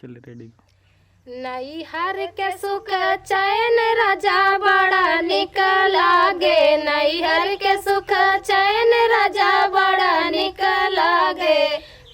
चल रेडी। नैहर के सुख चैन राजा बड़ा निक लागे, नैहर के सुख चैन राजा बड़ा निक लागे।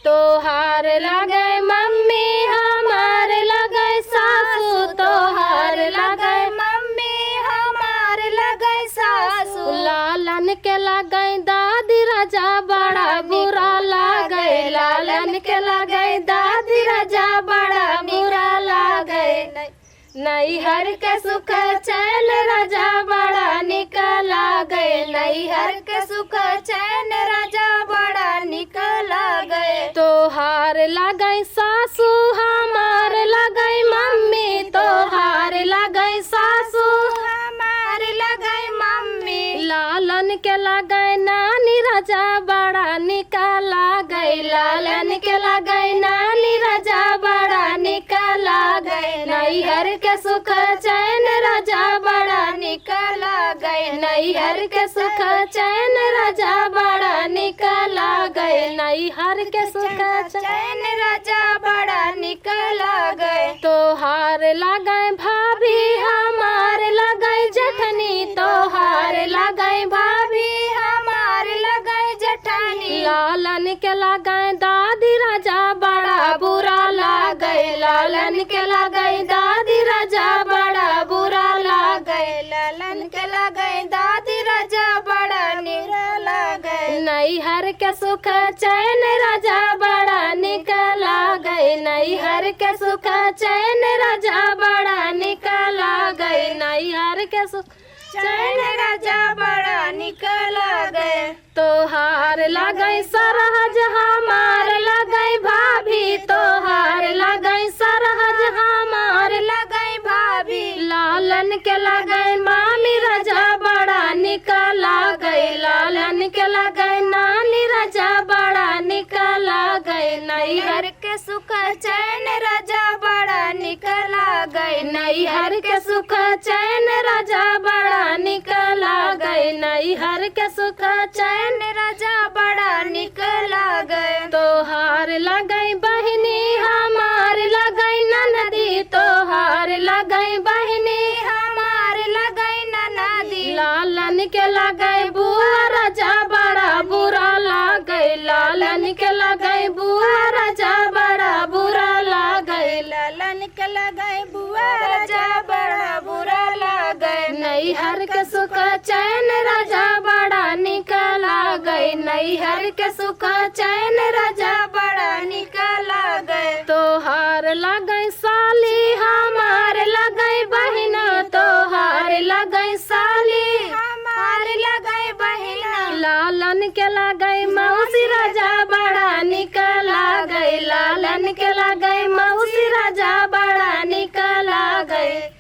तोहार लगे मम्मी हमार लगे सासू, तोहार लगे मम्मी हमार लगे सासू। लालन के लगे दादी राजा बड़ा बुरा लागे, लालन के लगे दादी राजा बड़ा बुरा लागे। नैहर के सुख चैन राजा बड़ा निक लागे, नैहर के सुख चैन राजा बड़ा निक लागे। तोहार लगे सासू हमार लगे मम्मी, तोहार लगे सासू हमार लगे मम्मी। लालन के लगे नानी राजा बड़ा निक लागे, लालन के लगे नानी राजा बड़ा निक लागे। नैहर के सुख चैन राजा बड़ा निक लागे, नैहर के सुख चैन राजा बड़ा निक लागे। नैहर के सुख चैन राजा बड़ा निक लागे। तोहार लगे भाभी हमार लगे जठनी, तोहार लगे भाभी हमार लगे जठनी। लालन के लगे दादी राजा बड़ा बुरा लागे, लालन के लगे दादी राजा बड़ा बुरा लागे। लालन के लगे दादी राजा बड़ा निरा लागे। नैहर के सुख चैन राजा बड़ा निक लागे, नैहर के सुख चैन राजा बड़ा निक लागे। नैहर के सुख चैन राजा बड़ा निक लागे। तोहार लगे सरहज हमार लगे भाभी, तोहार लगे सरहज हमार लगे भाभी। लालन के लगे मामी राजा बड़ा निक लागे, लालन के लगे नानी राजा बड़ा निक लागे। नैहर के सुख चैन राजा बड़ा निक लागे, नैहर के सुख चैन राजा बड़ा निक लागे। नैहर के सुख चैन राजा बड़ा निक लागे। तोहार लगे बहिनी हमार लगे ननदी, तोहार लगे बहिनी हमार लगे ननदी। लालन के लगे बुआ राजा बड़ा बुरा लागे, लालन के लगे बुआ राजा बड़ा बुरा लागे। लालन के लगे बुआ राजा बड़ा बुरा लागे। नैहर के सुख चैन राजा बड़ा निक लागे, नैहर के सुख चैन राजा बड़ा निक लागे। तोहार लगे साली हमार लगे बहिना, तोहार लगे साली हमार लगे बहिना। लालन के लगे मौसी राजा बड़ा निक लागे, लालन के लगे मौसी राजा बड़ा निक लागे।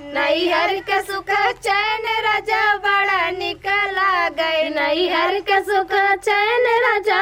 नैहर के सुख चैन राजा बड़ा निक लागे, नैहर के सुख चैन राजा